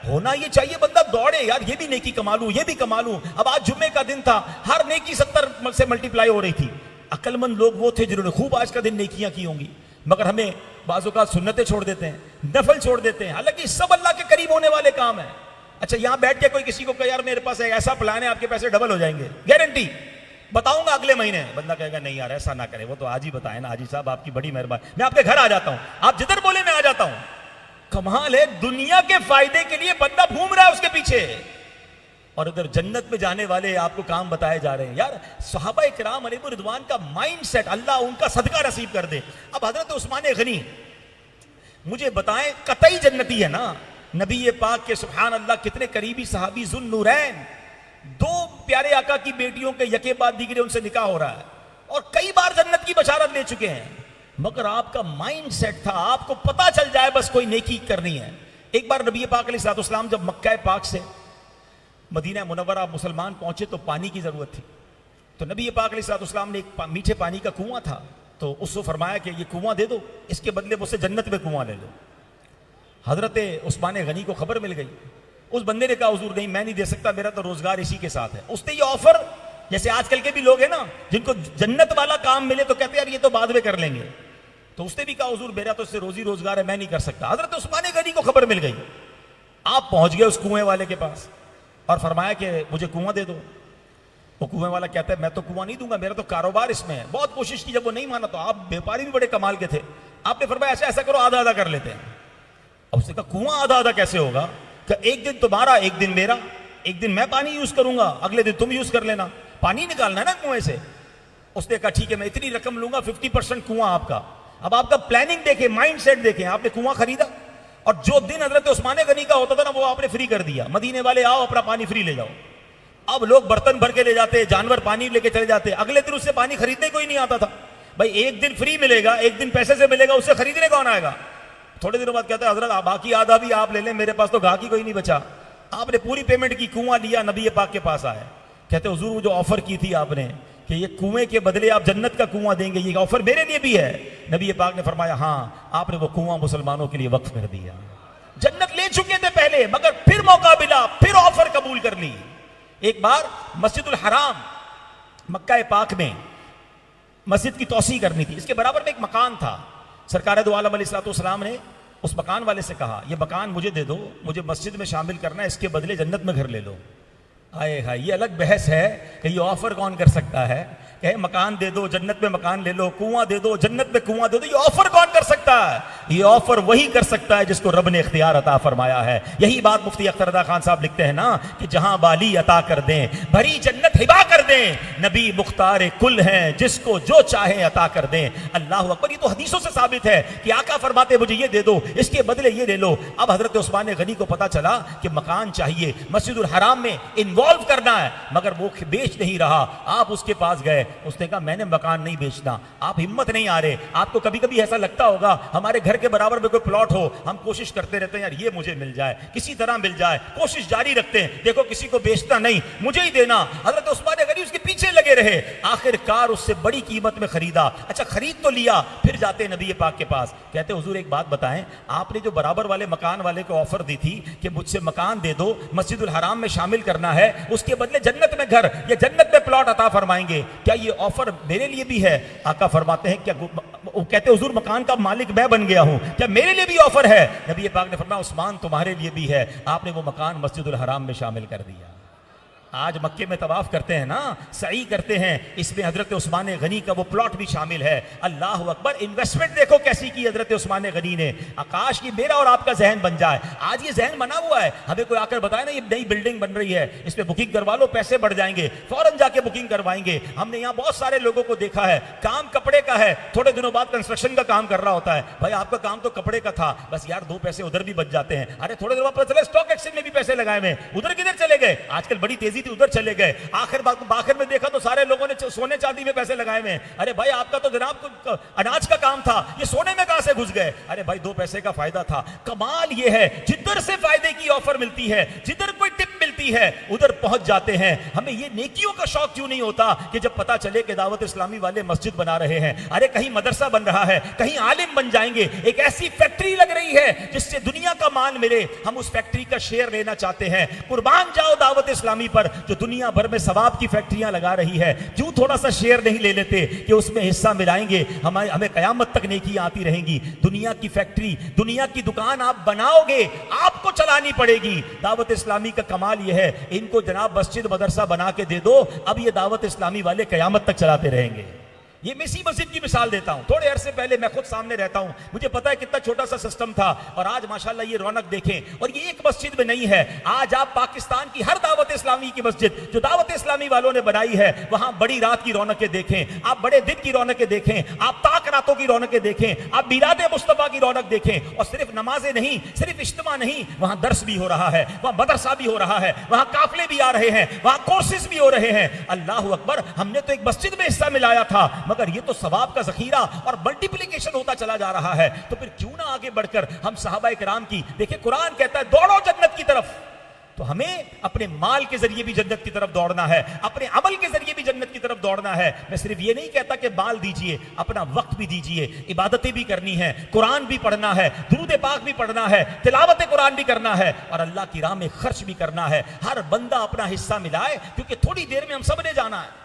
ہونا یہ چاہیے بندہ دوڑے, یار یہ بھی نیکی کما لوں, یہ بھی کما لوں. اب آج جمعے کا دن تھا, ہر نیکی 70 سے ملٹیپلائی ہو رہی تھی. عقل مند لوگ وہ تھے جنہوں نے خوب آج کا دن نیکیاں کی ہوں گی, مگر ہمیں بعض اوقات سنتیں چھوڑ دیتے ہیں, نفل چھوڑ دیتے ہیں, حالانکہ سب اللہ کے قریب ہونے والے کام ہیں. اچھا یہاں بیٹھ کے کوئی کسی کو کہ یار میرے پاس ایک ایسا پلان ہے آپ کے پیسے ڈبل ہو جائیں گے, گارنٹی بتاؤں گا اگلے مہینے, بندہ کہے گا نہیں یار ایسا نہ کرے, وہ تو آج ہی بتائیں نا حاجی صاحب, آپ کی بڑی مہربانی, میں آپ کے گھر آ جاتا ہوں, آپ جدھر بولے میں آ جاتا ہوں. کمال ہے, دنیا کے فائدے کے لیے بندہ گھوم رہا ہے اس کے پیچھے, اور ادھر جنت میں جانے والے آپ کو کام بتائے جا رہے ہیں. یار صحابہ کرام علیہ رضوان کا مائنڈ سیٹ اللہ ان کا صدقہ نصیب کر دے. اب حضرت عثمان غنی مجھے بتائیں, قطعی جنتی ہے نا, نبی پاک کے سبحان اللہ کتنے قریبی صحابی, ذو النورین, 2 پیارے آقا کی بیٹیوں کے یکے بعد دیگرے ان سے نکاح ہو رہا ہے, اور کئی بار جنت کی بشارت لے چکے ہیں, مگر آپ کا مائنڈ سیٹ تھا آپ کو پتا چل جائے بس کوئی نیکی کرنی ہے. ایک بار نبی پاک علیہ الصلوۃ والسلام جب مکہ پاک سے مدینہ منورہ مسلمان پہنچے تو پانی کی ضرورت تھی, تو نبی پاک علیہ الصلوۃ والسلام نے ایک میٹھے پانی کا کنواں تھا, تو اس کو فرمایا کہ یہ کنواں دے دو, اس کے بدلے مجھ سے جنت میں کنواں لے لو. حضرت عثمان غنی کو خبر مل گئی, اس بندے نے کہا حضور نہیں میں نہیں دے سکتا, میرا تو روزگار اسی کے ساتھ ہے. اس نے یہ آفر, جیسے آج کل کے بھی لوگ ہیں نا جن کو جنت والا کام ملے تو کہتے ہیں یار یہ تو بعد میں کر لیں گے, تو اس نے بھی کہا حضور میرا تو اس سے روزی روزگار ہے, میں نہیں کر سکتا. حضرت عثمان غنی کو خبر مل گئی, آپ پہنچ گئے اس کنویں والے کے پاس اور فرمایا کہ مجھے کنواں دے دو. وہ کنویں والا کہتا ہے میں تو کنواں نہیں دوں گا, میرا تو کاروبار اس میں ہے. بہت کوشش کی, جب وہ نہیں مانا تو آپ بیپاری بھی بڑے کمال کے تھے, آپ نے فرمایا ایسا کرو آدھا آدھا کر لیتے ہیں. اب اس نے کہا کنواں آدھا آدھا کیسے ہوگا, کہ ایک دن تمہارا ایک دن میرا, ایک دن میں پانی یوز کروں گا, اگلے دن تم یوز کر لینا, پانی نکالنا ہے نا کنویں سے. اس نے کہا ٹھیک ہے میں اتنی رقم لوں گا, 50% کنواں آپ کا. اب آپ کا پلاننگ دیکھیں, مائنڈ سیٹ دیکھیں, آپ نے کنواں خریدا اور جو دن حضرت عثمان غنی کا ہوتا تھا نا وہ آپ نے فری کر دیا, مدینے والے آؤ اپنا پانی فری لے جاؤ. اب لوگ برتن بھر کے لے جاتے, جانور پانی لے کے چلے جاتے, اگلے دن اس سے پانی خریدنے کوئی نہیں آتا تھا. بھائی ایک دن فری ملے گا, ایک دن پیسے سے ملے گا, اس سے خریدنے کون آئے گا؟ تھوڑے دنوں بعد کہتا ہے حضرت باقی آدھا بھی آپ لے لیں, میرے پاس تو گاہک ہی کوئی نہیں بچا. آپ نے پوری پیمنٹ کی, کنواں لیا, نبی پاک کے پاس آئے, کہتے حضور وہ جو آفر کی تھی آپ نے کہ یہ کنویں کے بدلے آپ جنت کا کنواں دیں گے, یہ آفر میرے لیے بھی ہے. نبی پاک نے فرمایا ہاں, آپ نے وہ کنواں مسلمانوں کے لیے وقف کر دیا. جنت لے چکے تھے پہلے, مگر پھر موقع ملا, پھر آفر قبول کر لی. ایک بار مسجد الحرام مکہ پاک میں مسجد کی توسیع کرنی تھی, اس کے برابر میں ایک مکان تھا. سرکار دو عالم علیہ الصلوۃ والسلام نے اس مکان والے سے کہا یہ مکان مجھے دے دو, مجھے مسجد میں شامل کرنا ہے, اس کے بدلے جنت میں گھر لے لو. آئے ہائے، یہ الگ بحث ہے کہ یہ آفر کون کر سکتا ہے کہ مکان دے دو جنت میں مکان لے لو، کنواں دے دو جنت میں کنواں دے دو، یہ آفر کون کر سکتا ہے؟ یہ آفر وہی کر سکتا ہے جس کو رب نے اختیار عطا فرمایا ہے۔ یہی بات مفتی اختر رضا خان صاحب لکھتے ہیں نا کہ جہاں بالی عطا کر دیں، بھری جنت ہبا کر دیں، نبی مختار کل ہیں جس کو جو چاہے عطا کر دیں۔ اللہ اکبر، یہ تو حدیثوں سے ثابت ہے کہ آقا فرماتے مجھے یہ دے دو، اس کے بدلے یہ لے لو۔ اب حضرت عثمان غنی کو پتا چلا کہ مکان چاہیے، مسجد الحرام میں انوالو کرنا ہے، مگر وہ بیچ نہیں رہا۔ آپ اس کے پاس گئے، اس نے کہا میں نے مکان نہیں بیچنا، آپ ہمت نہیں آ رہے۔ آپ کو کبھی کبھی ایسا لگتا ہوگا ہمارے گھر کے برابر میں کوئی پلاٹ ہو، ہم کوشش کرتے رہتے ہیں یار یہ مجھے مل جائے، کسی طرح مل جائے، کوشش جاری رکھتے ہیں، دیکھو کسی کو بیچنا نہیں، مجھے ہی دینا۔ حضرت عثمان غنی اس کے پیچھے لگے رہے، آخر کار اس سے بڑی قیمت میں خریدا۔ اچھا خرید تو لیا، پھر جاتے نبی پاک کے پاس، کہتے حضور ایک بات بتائیں، آپ نے جو برابر والے مکان والے کو آفر دی تھی کہ مجھ سے مکان دے دو، مسجد الحرام میں شامل کرنا ہے، اس کے بدلے جنت میں گھر یا جنت میں پلاٹ عطا فرمائیں گے، کیا یہ آفر میرے لیے بھی ہے؟ آقا فرماتے ہیں کیا، وہ کہتے حضور مکان کا مالک میں بن گیا ہوں، کیا میرے لیے بھی آفر ہے؟ نبی پاک نے فرمایا عثمان تمہارے لیے بھی ہے۔ آپ نے وہ مکان مسجد الحرام میں شامل کر دیا۔ آج مکے میں طواف کرتے ہیں نا، سعی کرتے ہیں، اس میں حضرت عثمان غنی کا وہ پلاٹ بھی شامل ہے۔ اللہ اکبر، انویسٹمنٹ دیکھو کیسی کی حضرت عثمان غنی نے۔ آکاش کی میرا اور آپ کا ذہن بن جائے، آج یہ ذہن بنا ہوا ہے، ہمیں کوئی آ کر بتائے نا یہ نئی بلڈنگ بن رہی ہے، اس میں بکنگ کروا لو، پیسے بڑھ جائیں گے، فوراً جا کے بکنگ کروائیں گے۔ ہم نے یہاں بہت سارے لوگوں کو دیکھا ہے، کام کپڑے کا ہے، تھوڑے دنوں بعد کنسٹرکشن کا کام کر رہا ہوتا ہے۔ بھائی آپ کا کام تو کپڑے کا تھا، بس یار دو پیسے ادھر بھی بچ جاتے ہیں، ارے تھوڑے دنوں بعد پتہ چلا اسٹاک ایکسچینج میں بھی پیسے لگائے ہوئے، ادھر کدھر چلے گئے؟ آج کل بڑی تیزی تھی، ادھر چلے گئے۔ آخر میں دیکھا تو سارے لوگوں نے سونے چاندی میں پیسے لگائے ہوئے ہیں۔ ارے بھائی آپ کا تو جناب اناج کا کام تھا، یہ سونے میں کہاں سے گھس گئے؟ ارے بھائی دو پیسے کا فائدہ تھا۔ کمال یہ ہے جدھر سے فائدے کی آفر ملتی ہے، جدھر کوئی ٹپ ملتی ہے ادھر پہنچ جاتے ہیں۔ ہمیں یہ نیکیوں کا شوق کیوں نہیں ہوتا کہ جب پتا چلے کہ دعوت اسلامی والے مسجد بنا رہے ہیں، ارے کہیں مدرسہ بن رہا ہے، کہیں عالم بن جائیں گے، ایک ایسی فیکٹری لگ رہی ہے جس سے دنیا کا مال ملے، ہم اس فیکٹری کا شیئر لینا چاہتے ہیں۔ قربان جاؤ دعوت اسلامی پر جو دنیا بھر میں ثواب کی فیکٹریاں لگا رہی ہے، کیوں تھوڑا سا شیئر نہیں لے لیتے کہ اس میں حصہ ملائیں گے، ہمیں قیامت تک نیکی آتی رہیں گی۔ دنیا کی فیکٹری، دنیا کی دکان آپ بناؤ گے، آپ کو چلانی پڑے گی۔ دعوت اسلامی کا کمال یہ ہے، ان کو جناب مسجد مدرسہ بنا کے دے دو، اب یہ دعوت اسلامی والے قیامت تک چلاتے رہیں گے۔ یہ میں اسی مسجد کی مثال دیتا ہوں، تھوڑے عرصے پہلے میں خود سامنے رہتا ہوں، مجھے پتا ہے کتنا چھوٹا سا سسٹم تھا، اور آج ماشاءاللہ یہ رونق دیکھیں۔ اور یہ ایک مسجد میں نہیں ہے، آج آپ پاکستان کی ہر دعوت اسلامی کی مسجد جو دعوت اسلامی والوں نے بنائی ہے، وہاں بڑی رات کی رونقیں دیکھیں، آپ بڑے دن کی رونقیں دیکھیں، آپ تاک راتوں کی رونقیں دیکھیں، آپ میلاد مصطفیٰ کی رونق دیکھیں۔ اور صرف نمازیں نہیں، صرف اجتماع نہیں، وہاں درس بھی ہو رہا ہے، وہاں مدرسہ بھی ہو رہا ہے، وہاں قافلے بھی آ رہے ہیں، وہاں کورسز بھی ہو رہے ہیں۔ اللہ اکبر، ہم نے تو ایک مسجد میں حصہ ملایا تھا، مگر یہ تو ثواب کا ذخیرہ اور ملٹیپلیکیشن ہوتا چلا جا رہا ہے۔ تو پھر کیوں نہ آگے بڑھ کر ہم صحابہ کرام کی دیکھیں، قرآن کہتا ہے دوڑو جنت کی طرف، تو ہمیں اپنے مال کے ذریعے بھی جنت کی طرف دوڑنا ہے، اپنے عمل کے ذریعے بھی جنت کی طرف دوڑنا ہے۔ میں صرف یہ نہیں کہتا کہ مال دیجئے، اپنا وقت بھی دیجئے، عبادتیں بھی کرنی ہیں، قرآن بھی پڑھنا ہے، درود پاک بھی پڑھنا ہے، تلاوت قرآن بھی کرنا ہے، اور اللہ کی راہ میں خرچ بھی کرنا ہے۔ ہر بندہ اپنا حصہ ملائے، کیونکہ تھوڑی دیر میں ہم سب نے جانا ہے۔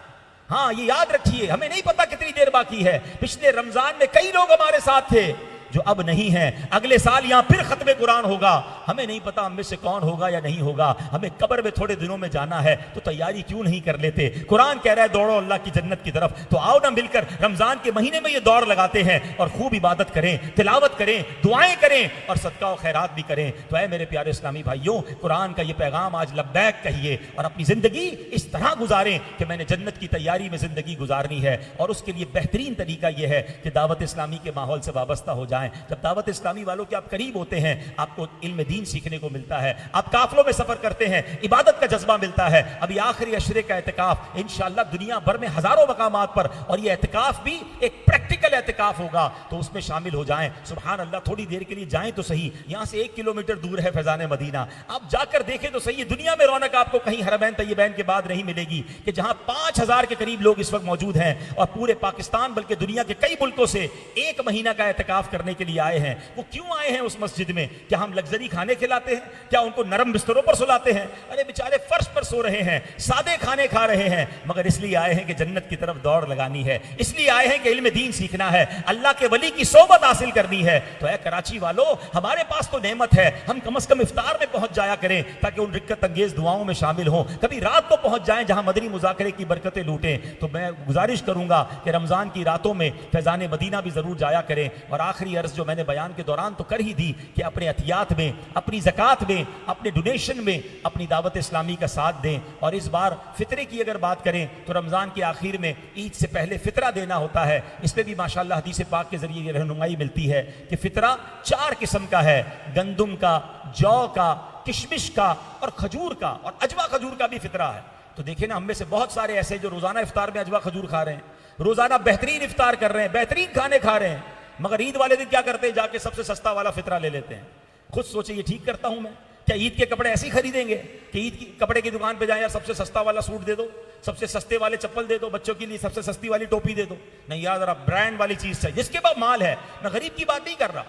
ہاں یہ یاد رکھیے، ہمیں نہیں پتا کتنی دیر باقی ہے۔ پچھلے رمضان میں کئی لوگ ہمارے ساتھ تھے جو اب نہیں ہیں، اگلے سال یہاں پھر ختم قرآن ہوگا، ہمیں نہیں پتا ہم میں سے کون ہوگا یا نہیں ہوگا، ہمیں قبر میں تھوڑے دنوں میں جانا ہے، تو تیاری کیوں نہیں کر لیتے؟ قرآن کہہ رہا ہے دوڑو اللہ کی جنت کی طرف، تو آؤ نہ مل کر رمضان کے مہینے میں یہ دوڑ لگاتے ہیں اور خوب عبادت کریں، تلاوت کریں، دعائیں کریں اور صدقہ و خیرات بھی کریں۔ تو اے میرے پیارے اسلامی بھائیوں، قرآن کا یہ پیغام آج لبیک کہیے اور اپنی زندگی اس طرح گزاریں کہ میں نے جنت کی تیاری میں زندگی گزارنی ہے، اور اس کے لیے بہترین طریقہ یہ ہے کہ دعوت اسلامی کے ماحول سے وابستہ ہو جائیں۔ جب دعوت اسلامی والوں کے آپ قریب ہوتے ہیں، آپ کو علم دین سیکھنے کو ملتا ہے، آپ قافلوں میں سفر کرتے ہیں، عبادت کا جذبہ ملتا ہے۔ ابھی آخری عشرے کا اعتکاف انشاءاللہ دنیا بھر میں ہزاروں مقامات پر، اور یہ اعتکاف بھی ایک پریکٹیکل اعتکاف ہوگا، تو اس میں شامل ہو جائیں۔ سبحان اللہ، تھوڑی دیر کے لیے جائیں تو صحیح، یہاں سے 1 کلومیٹر دور ہے فیضان مدینہ، آپ جا کر دیکھیں تو صحیح۔ دنیا میں رونق آپ کو کہیں حرمین طیبین کے بعد نہیں ملے گی کہ جہاں 5000 کے قریب لوگ اس وقت موجود ہیں، اور پورے پاکستان بلکہ دنیا کے کئی ملکوں سے 1 مہینہ کا اعتکاف کرنے کرنے کے لیے آئے ہیں وہ کیوں آئے ہیں اس مسجد میں؟ کیا ہم لگژری کھانے کھلاتے ہیں؟ کیا ان کو نرم بستروں پر سلاتے ہیں؟ ارے بیچارے فرش پر سو رہے ہیں، سادے کھانے کھا رہے ہیں، مگر اس لیے آئے ہیں کہ جنت کی طرف دوڑ لگانی ہے، اس لیے آئے ہیں کہ علم دین سیکھنا ہے، اللہ کے ولی کی صحبت حاصل کرنی ہے۔ تو اے کراچی والو، ہمارے پاس تو نعمت ہے، ہم کم از کم افطار میں پہنچ جایا کریں تاکہ ان رکعت انگیز دعاؤں میں شامل ہوں، کبھی رات کو پہنچ جائیں جہاں مدنی مذاکرے کی برکتیں لوٹیں۔ تو میں گزارش کروں گا کہ رمضان کی راتوں میں فیضان مدینہ بھی ضرور جایا کریں۔ اور آخری عرض جو میں نے بیان کے دوران تو کر ہی دی کہ اپنے عطیات میں، اپنی زکوٰۃ میں، اپنے ڈونیشن میں اپنی دعوت اسلامی کا ساتھ دیں۔ اور اس بار فطرے کی اگر بات کریں تو رمضان کے آخر میں عید سے پہلے فطرہ دینا ہوتا ہے، اس پہ بھی ماشاءاللہ حدیث پاک کے ذریعے یہ رہنمائی ملتی ہے کہ فطرہ 4 قسم کا ہے، گندم کا، جو کا، کشمش کا اور کھجور کا، اور اجوا کھجور کا بھی فطرہ ہے۔ تو دیکھیں نا، ہم میں سے بہت سارے ایسے جو روزانہ افطار میں اجوا کھجور کھا رہے ہیں، روزانہ بہترین افطار کر رہے ہیں، بہترین کھانے کھا رہے ہیں، مگر عید والے دن کیا کرتے ہیں؟ جا کے سب سے سستا والا فطرہ لے لیتے ہیں۔ خود سوچیں یہ ٹھیک کرتا ہوں میں؟ کیا عید کے کپڑے ایسے ہی خریدیں گے کہ عید کی کپڑے کی دکان پہ جائیں، یار سب سے سستا والا سوٹ دے دو، سب سے سستے والے چپل دے دو، بچوں کے لیے سب سے سستی والی ٹوپی دے دو؟ نہیں یار، ذرا برانڈ والی چیز چاہیے، جس کے پاس مال ہے۔ میں غریب کی بات نہیں کر رہا،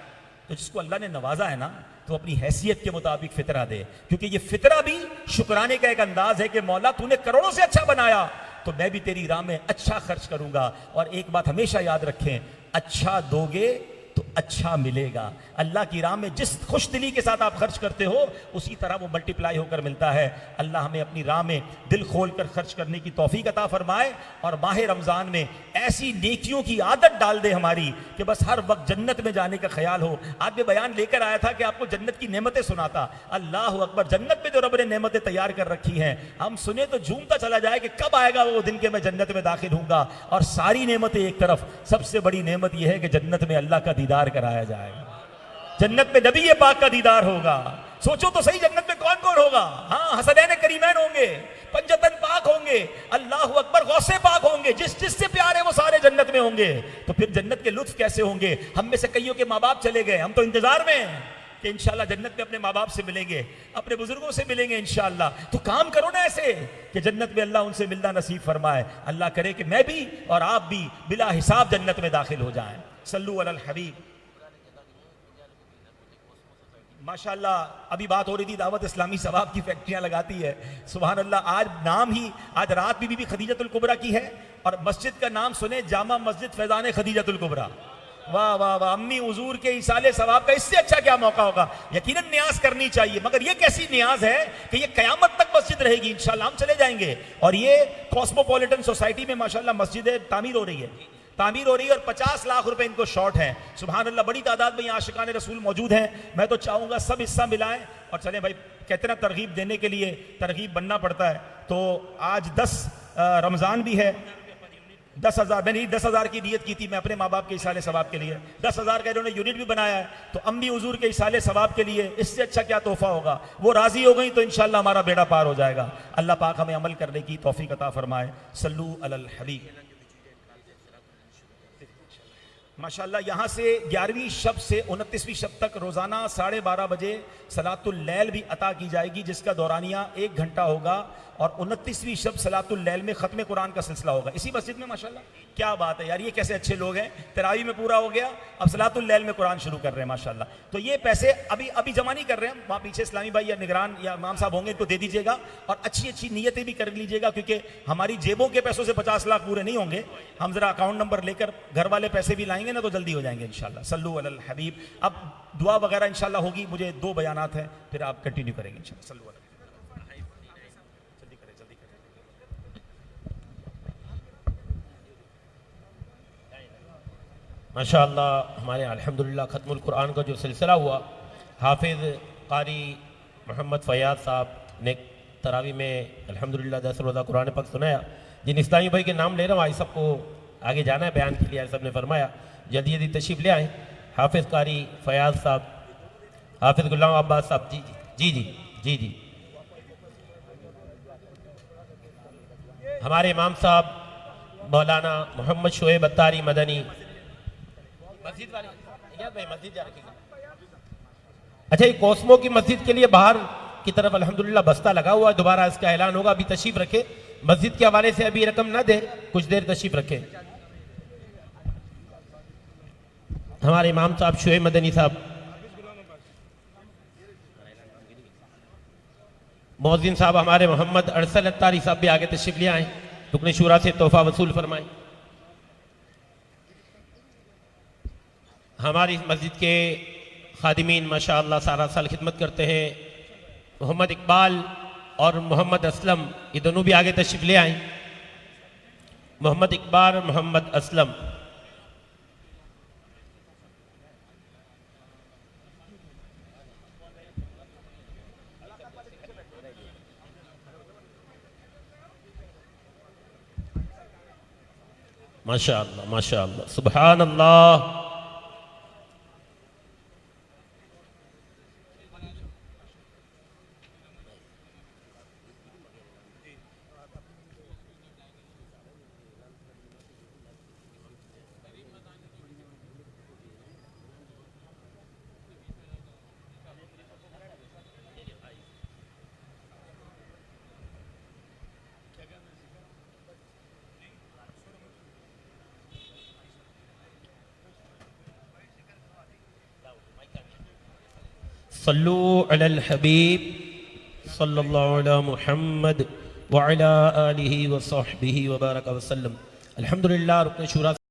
تو جس کو اللہ نے نوازا ہے نا، تو اپنی حیثیت کے مطابق فطرہ دے، کیونکہ یہ فطرہ بھی شکرانے کا ایک انداز ہے کہ مولا تو نے کروڑوں سے اچھا بنایا تو میں بھی تیری راہ میں اچھا خرچ کروں گا۔ اور ایک بات ہمیشہ یاد رکھیں، اچھا دو گے تو اچھا ملے گا۔ اللہ کی راہ میں جس خوش دلی کے ساتھ آپ خرچ کرتے ہو اسی طرح وہ ملٹیپلائی ہو کر ملتا ہے۔ اللہ ہمیں اپنی راہ میں دل کھول کر خرچ کرنے کی توفیق عطا فرمائے، اور ماہ رمضان میں ایسی نیکیوں کی عادت ڈال دے ہماری کہ بس ہر وقت جنت میں جانے کا خیال ہو۔ آج میں بیان لے کر آیا تھا کہ آپ کو جنت کی نعمتیں سناتا۔ اللہ اکبر، جنت میں جو رب نے نعمتیں تیار کر رکھی ہیں، ہم سنیں تو جھومتا چلا جائے کہ کب آئے گا وہ دن کہ میں جنت میں داخل ہوں گا۔ اور ساری نعمتیں ایک طرف، سب سے بڑی نعمت یہ ہے کہ جنت میں اللہ کا دیدار کرایا جائے گا، جنت میں نبی پاک کا دیدار ہوگا۔ سوچو تو صحیح، جنت میں کون کون ہوگا؟ ہاں، حسنین کریمین ہوں گے، پنجتن پاک ہوں گے، اللہ اکبر، غوث پاک ہوں گے، جس جس سے پیار ہے وہ سارے جنت میں ہوں گے۔ تو پھر جنت کے لطف کیسے ہوں گے؟ ہم میں سے کئیوں کے ماں باپ چلے گئے، ہم تو انتظار میں ہیں کہ انشاءاللہ جنت میں اپنے ماں باپ سے ملیں گے، اپنے بزرگوں سے ملیں گے انشاءاللہ۔ تو کام کرو نا ایسے کہ جنت میں اللہ ان سے ملنا نصیب فرمائے۔ اللہ کرے کہ میں بھی اور آپ بھی بلا حساب جنت میں داخل ہو جائیں۔ صلو علی الحبیب۔ ماشاءاللہ ابھی بات ہو رہی تھی، دعوت اسلامی ثواب کی فیکٹریاں لگاتی ہے، سبحان اللہ۔ آج نام ہی، آج رات بھی بی بی خدیجۃ الکبریٰ کی ہے، اور مسجد کا نام سنیں، جامع مسجد فیضان خدیجۃ الکبریٰ۔ واہ واہ واہ، امی حضور کے ایصال ثواب کا اس سے اچھا کیا موقع ہوگا؟ یقیناً نیاز کرنی چاہیے، مگر یہ کیسی نیاز ہے کہ یہ قیامت تک مسجد رہے گی، انشاءاللہ ہم چلے جائیں گے۔ اور یہ کاسموپولیٹن سوسائٹی میں ماشاءاللہ مسجد تعمیر ہو رہی ہے، اور 50 لاکھ روپے ان کو شارٹ ہیں، سبحان اللہ۔ بڑی تعداد میں عاشقان رسول موجود ہیں، میں تو چاہوں گا سب حصہ ملائیں اور چلیں بھائی، کہتے ہیں ترغیب دینے کے لیے ترغیب بننا پڑتا ہے۔ تو آج 10 رمضان بھی ہے، 10,000 میں نے 10,000 کی نیت کی تھی میں اپنے ماں باپ کے ایصال ثواب کے لیے، 10,000 کا انہوں نے یونٹ بھی بنایا ہے۔ تو امی حضور کے ایصال ثواب کے لیے اس سے اچھا کیا تحفہ ہوگا؟ وہ راضی ہو گئی تو انشاءاللہ ہمارا بیڑا پار ہو جائے گا۔ اللہ پاک ہمیں عمل کرنے کی توفیق عطا فرمائے۔ صلو علی الحبیب۔ ماشاءاللہ یہاں سے 11ویں شب سے 29ویں شب تک روزانہ 12:30 بجے صلاۃ اللیل بھی عطا کی جائے گی، جس کا دورانیہ 1 گھنٹہ ہوگا، اور 29ویں شب صلاۃ اللیل میں ختم قرآن کا سلسلہ ہوگا اسی مسجد میں۔ ماشاءاللہ کیا بات ہے یار، یہ کیسے اچھے لوگ ہیں، تراویح میں پورا ہو گیا، اب صلاۃ اللیل میں قرآن شروع کر رہے ہیں ماشاءاللہ۔ تو یہ پیسے ابھی جمع نہیں کر رہے ہیں، وہاں پیچھے اسلامی بھائی یا نگران یا امام صاحب ہوں گے، ان کو دے دیجیے گا، اور اچھی اچھی نیتیں بھی کر لیجیے گا، کیونکہ ہماری جیبوں کے پیسوں سے 50 لاکھ پورے نہیں ہوں گے۔ ہم ذرا اکاؤنٹ نمبر لے کر گھر والے پیسے بھی لائیں گے نا تو جلدی ہو جائیں گے انشاءاللہ۔ صلو علی الحبیب۔ اب دعا وغیرہ انشاءاللہ ہوگی، مجھے 2 بیانات ہیں، پھر آپ کنٹینیو کریں گے انشاءاللہ۔ صلو علی ماشاءاللہ ہمارے الحمدللہ ختم القرآن کا جو سلسلہ ہوا، حافظ قاری محمد فیاض صاحب نے تراویح میں الحمدللہ 10 روزہ قرآن پاک سنایا۔ جن اسلامی بھائی کے نام لے رہا ہوں، آج سب کو آگے جانا ہے بیان کے لیے، سب نے فرمایا جلدی جلدی تشریف لے آئیں۔ حافظ قاری فیاض صاحب، حافظ غلام عباس صاحب، جی ہمارے امام صاحب مولانا محمد شعیب اتاری مدنی، مسجد والے بھائی مسجد جا رکھے گا۔ اچھا، یہ کوسمو کی مسجد کے لیے باہر کی طرف الحمدللہ بستہ لگا ہوا ہے، دوبارہ اس کا اعلان ہوگا، ابھی تشریف رکھے، مسجد کے حوالے سے ابھی رقم نہ دے، کچھ دیر تشریف رکھے۔ ہمارے امام صاحب شعیب مدنی صاحب، مؤذن صاحب ہمارے محمد ارسل اتاری صاحب بھی آگے تشریف لے آئیں، رکن شورا سے تحفہ وصول فرمائیں۔ ہماری مسجد کے خادمین ماشاءاللہ سارا سال خدمت کرتے ہیں، محمد اقبال اور محمد اسلم، یہ دونوں بھی آگے تشریف لے آئیں۔ محمد اقبال، محمد اسلم۔ ماشاءاللہ ماشاءاللہ سبحان اللہ۔ صلو علی الحبیب صلی اللہ علی محمد وعلی آلہ وصحبہ وبارک وسلم۔ الحمدللہ رکن شورا